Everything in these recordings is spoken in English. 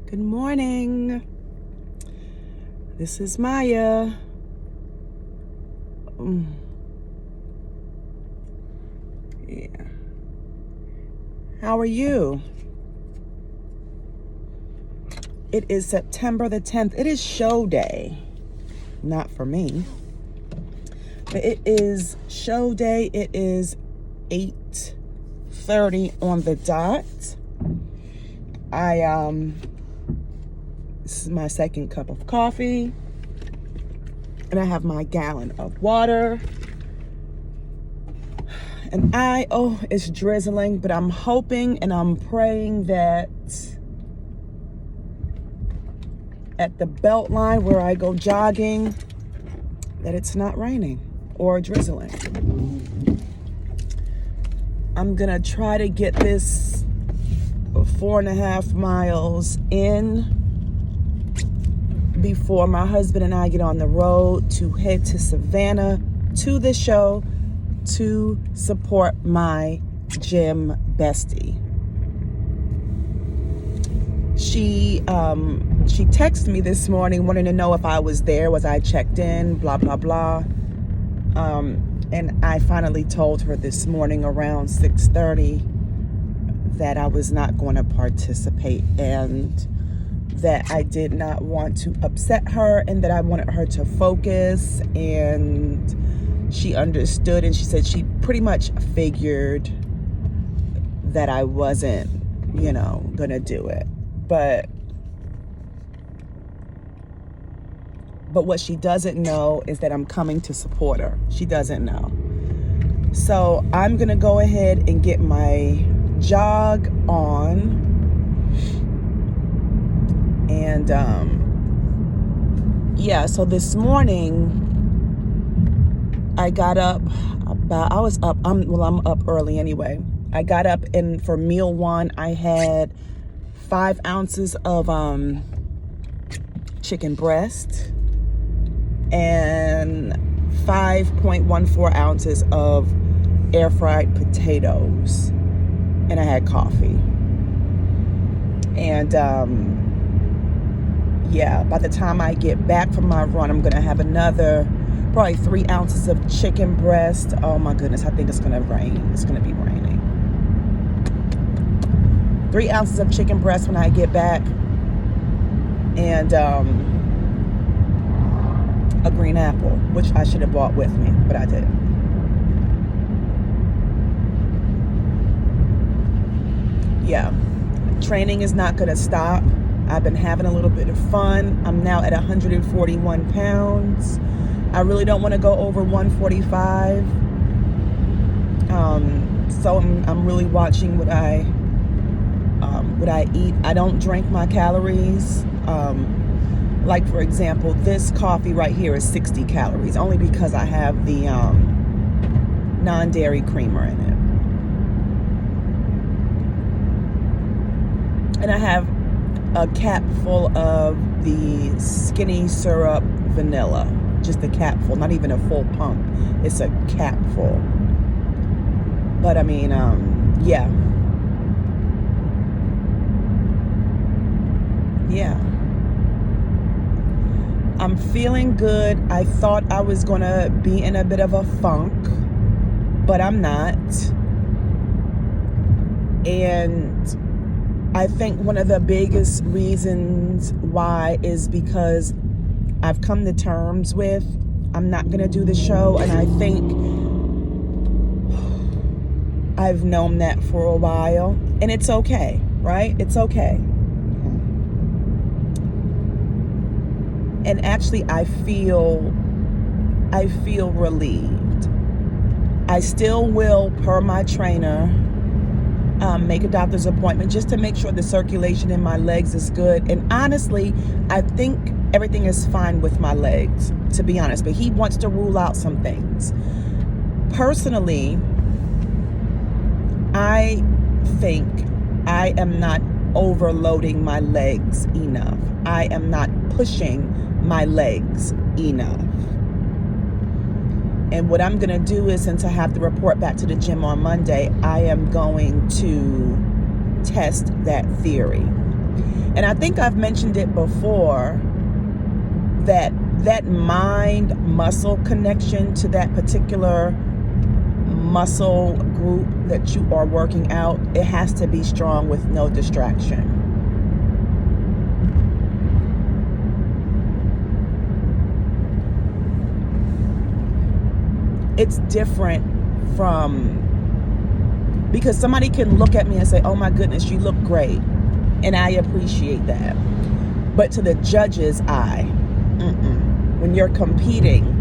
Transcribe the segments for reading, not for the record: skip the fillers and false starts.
Good morning. This is Maya. Yeah. How are you? It is September the 10th. It is show day. Not for me. But it is show day. It is 8:30 on the dot. This is my second cup of coffee. And I have my gallon of water. And it's drizzling, but I'm hoping and I'm praying that at the belt line where I go jogging, that it's not raining or drizzling. I'm gonna try to get this 4.5 miles in before my husband and I get on the road to head to Savannah to the show to support my gym bestie. She texted me this morning wanting to know if I was there, was I checked in, blah, blah, blah. And I finally told her this morning around 6:30 that I was not going to participate and that I did not want to upset her and that I wanted her to focus, and she understood, and she said she pretty much figured that I wasn't, gonna do it. But what she doesn't know is that I'm coming to support her. She doesn't know. So I'm gonna go ahead and get my jog on. And so this morning I got up I'm up early anyway. I got up, and for meal one I had 5 ounces of chicken breast and 5.14 ounces of air fried potatoes, and I had coffee. And by the time I get back from my run, I'm gonna have another probably 3 ounces of chicken breast. Oh my goodness, I think it's gonna rain. It's gonna be raining. 3 ounces of chicken breast when I get back, and a green apple, which I should have bought with me, but I didn't. Yeah, training is not gonna stop. I've been having a little bit of fun. I'm now at 141 pounds. I really don't want to go over 145. So I'm really watching what I eat. I don't drink my calories. Like, for example, this coffee right here is 60 calories, only because I have the non-dairy creamer in it. And I have a cap full of the skinny syrup vanilla. Just a cap full, not even a full pump. It's a cap full. But I mean, yeah. I'm feeling good. I thought I was gonna be in a bit of a funk, but I'm not. And I think one of the biggest reasons why is because I've come to terms with I'm not going to do the show, and I think I've known that for a while, and it's okay, right? It's okay. And actually I feel relieved. I still will, per my trainer, make a doctor's appointment just to make sure the circulation in my legs is good. And honestly, I think everything is fine with my legs, to be honest. But he wants to rule out some things. Personally, I think I am not overloading my legs enough. I am not pushing my legs enough. And what I'm going to do is, since I have to report back to the gym on Monday, I am going to test that theory. And I think I've mentioned it before, that mind muscle connection to that particular muscle group that you are working out, it has to be strong with no distraction. It's different from, because somebody can look at me and say, oh my goodness, you look great, and I appreciate that, but to the judge's eye, when you're competing,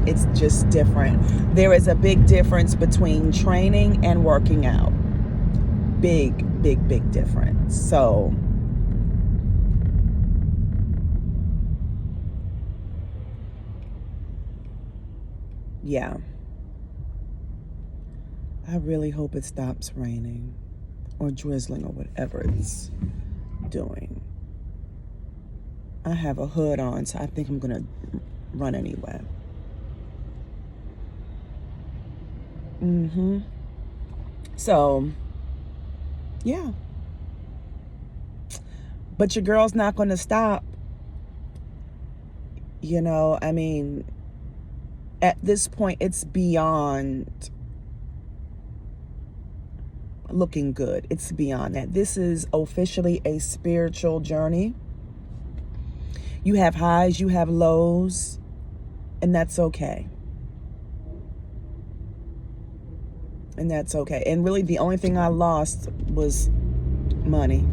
it's just different. There is a big difference between training and working out. Big difference. So yeah, I really hope it stops raining or drizzling or whatever it's doing. I have a hood on, so I think I'm gonna run anyway. So yeah, but your girl's not gonna stop. You know, I mean, at this point, it's beyond looking good. It's beyond that. This is officially a spiritual journey. You have highs, you have lows, and that's okay. And that's okay. And really, the only thing I lost was money.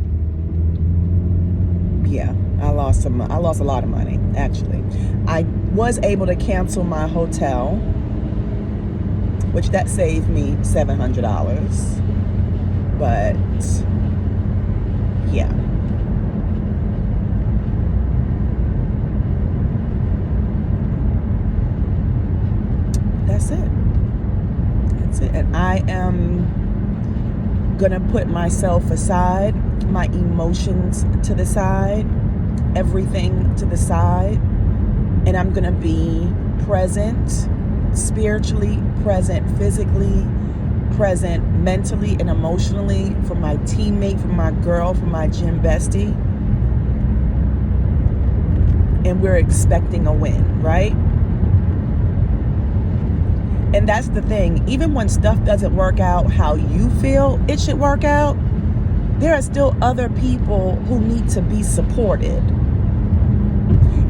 Yeah, I lost a lot of money, actually. I was able to cancel my hotel, which that saved me $700. But yeah. That's it. And I am gonna put myself aside, my emotions to the side, everything to the side, and I'm gonna be present, spiritually present, physically present, mentally and emotionally, for my teammate, for my girl, for my gym bestie. And we're expecting a win, right? And that's the thing. Even when stuff doesn't work out how you feel it should work out, there are still other people who need to be supported.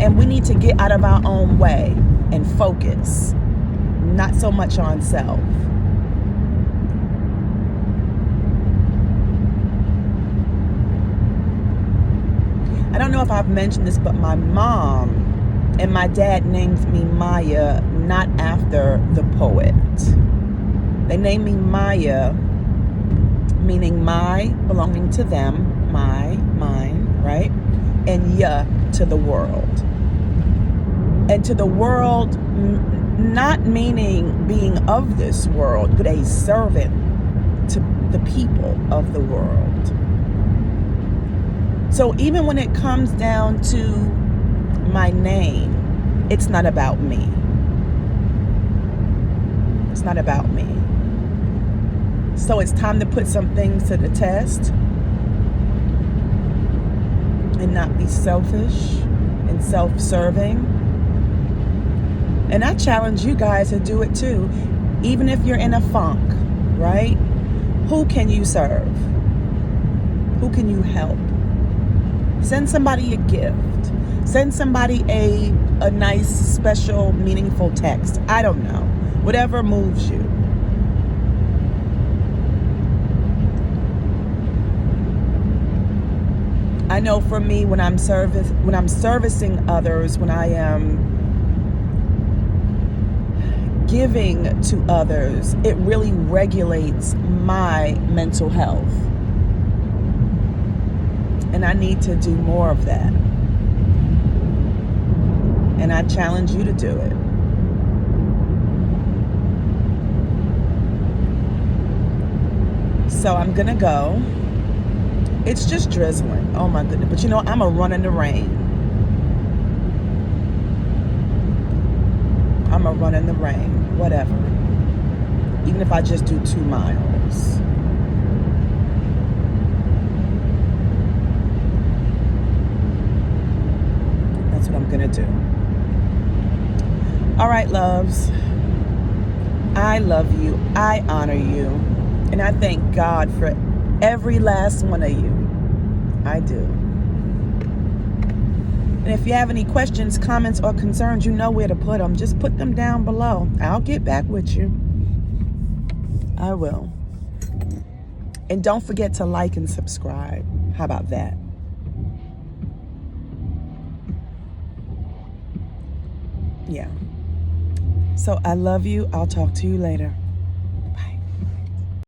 And we need to get out of our own way and focus, not so much on self. I don't know if I've mentioned this, but my mom and my dad named me Maya, not after the poet. They named me Maya, meaning my, belonging to them, my, mine, right? And ya, to the world. And to the world, not meaning being of this world, but a servant to the people of the world. So even when it comes down to my name, it's not about me. It's not about me. So it's time to put some things to the test and not be selfish and self-serving. And I challenge you guys to do it too. Even if you're in a funk, right? Who can you serve? Who can you help? Send somebody a gift. Send somebody a nice, special, meaningful text. I don't know. Whatever moves you. I know for me, when I'm servicing others, when I am giving to others, it really regulates my mental health. And I need to do more of that. And I challenge you to do it. So I'm gonna go. It's just drizzling. Oh my goodness. But you know, I'm a run in the rain. I'm a run in the rain. Whatever. Even if I just do 2 miles. to do. All right, loves. I love you. I honor you. And I thank God for every last one of you. I do. And if you have any questions, comments, or concerns, you know where to put them. Just put them down below. I'll get back with you. I will. And don't forget to like and subscribe. How about that? Yeah. So I love you. I'll talk to you later.